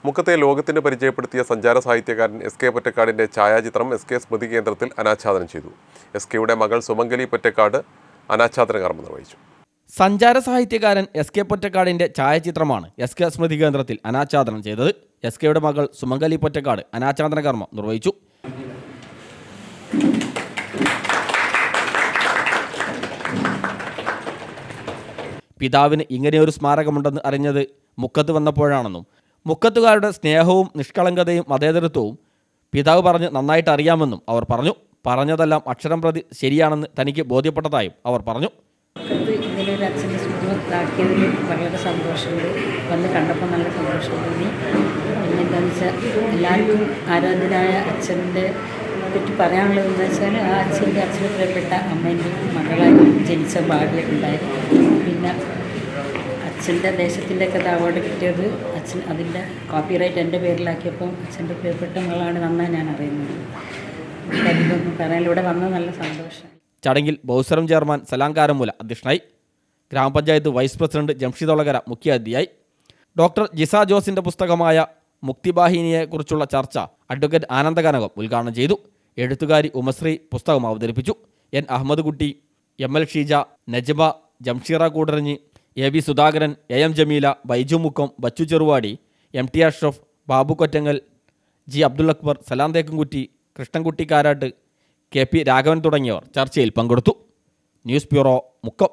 മുക്കത്തെ ലോകത്തിന് പരിചയപ്പെടുത്തിയ സഞ്ചാര സാഹിത്യകാരൻ എസ്.കെ. പൊറ്റക്കാടിൻ്റെ ഛായാചിത്രം എസ്.കെ. സ്മൃതി കേന്ദ്രത്തിൽ അനാച്ഛാദനം ചെയ്തു. എസ്.കെയുടെ മകൾ സുമംഗലി പൊറ്റക്കാട് അനാച്ഛാദന കർമ്മം നിർവഹിച്ചു. സഞ്ചാര സാഹിത്യകാരൻ എസ്.കെ. പൊറ്റക്കാടിൻ്റെ ഛായാചിത്രമാണ് എസ്.കെ. സ്മൃതി കേന്ദ്രത്തിൽ അനാച്ഛാദനം ചെയ്തത്. എസ്.കെയുടെ മകൾ സുമംഗലി പൊറ്റക്കാട് അനാച്ഛാദന കർമ്മം നിർവഹിച്ചു. പിതാവിന് ഇങ്ങനെയൊരു സ്മാരകമുണ്ടെന്ന് അറിഞ്ഞത് മുക്കത്ത് വന്നപ്പോഴാണെന്നും മുക്കത്തുകാരുടെ സ്നേഹവും നിഷ്കളങ്കതയും മതേതരത്വവും പിതാവ് പറഞ്ഞ് നന്നായിട്ട് അറിയാമെന്നും അവർ പറഞ്ഞു. പറഞ്ഞതെല്ലാം അക്ഷരം പ്രതി ശരിയാണെന്ന് തനിക്ക് ബോധ്യപ്പെട്ടതായും അവർ പറഞ്ഞു. ഇങ്ങനെയൊരു അച്ഛൻ്റെ സ്മൃതിയാക്കിയതിൽ വളരെ സന്തോഷമുണ്ട്. വന്ന് കണ്ടപ്പോൾ നല്ല സന്തോഷം തോന്നി. പിന്നെന്താണെന്ന് വെച്ചാൽ എല്ലാവർക്കും ആരാധനായ അച്ഛൻ്റെ പറ്റി പറയാനുള്ളതെന്ന് വെച്ചാൽ ആ അച്ഛന് പ്രിയപ്പെട്ട അമ്മേൻ്റെ മകളായി ജനിച്ച ഭാഗ്യം ഉണ്ടായി. പിന്നെ അച്ഛൻ്റെ ദേശത്തിൻ്റെ കഥ അവാർഡ് കിട്ടിയത് അച്ഛൻ അതിൻ്റെ കോപ്പിറൈറ്റ് എൻ്റെ പേരിലാക്കിയപ്പോൾ അച്ഛൻ്റെ പ്രിയപ്പെട്ട മകളാണ് നന്നായി ഞാൻ അറിയുന്നത്. അധികമൊന്നും പറയാൻ ഇവിടെ വന്നത് നല്ല സന്തോഷം. ചടങ്ങിൽ ബൗസരം ചെയർമാൻ സലാം കാരമൂല അധ്യക്ഷനായി. ഗ്രാമപഞ്ചായത്ത് വൈസ് പ്രസിഡന്റ് ജംഷിദ് ഒളകര മുഖ്യാതിഥിയായി. ഡോക്ടർ ജിസ ജോസിൻ്റെ പുസ്തകമായ മുക്തിവാഹിനിയെക്കുറിച്ചുള്ള ചർച്ച അഡ്വക്കേറ്റ് ആനന്ദകനകം ഉദ്ഘാടനം ചെയ്തു. എഴുത്തുകാരി ഉമശ്രീ പുസ്തകം അവതരിപ്പിച്ചു. എൻ അഹമ്മദ് കുട്ടി, ML. Sheeja, Najma, Jamsheera Koodaranji, എ.വി. Sudhakaran, A M. Jameela, Baiju Mukkam, Bachchu Cheruvadi, എം.ടി. Ashraf, Babu Kottangal, G. Abdul Akbar, സലാം തേക്കുംകുറ്റി, കൃഷ്ണൻകുട്ടി കാരാട്ട്, കെ.പി. രാഘവൻ തുടങ്ങിയവർ ചർച്ചയിൽ പങ്കെടുത്തു. News bureau, Mukkam.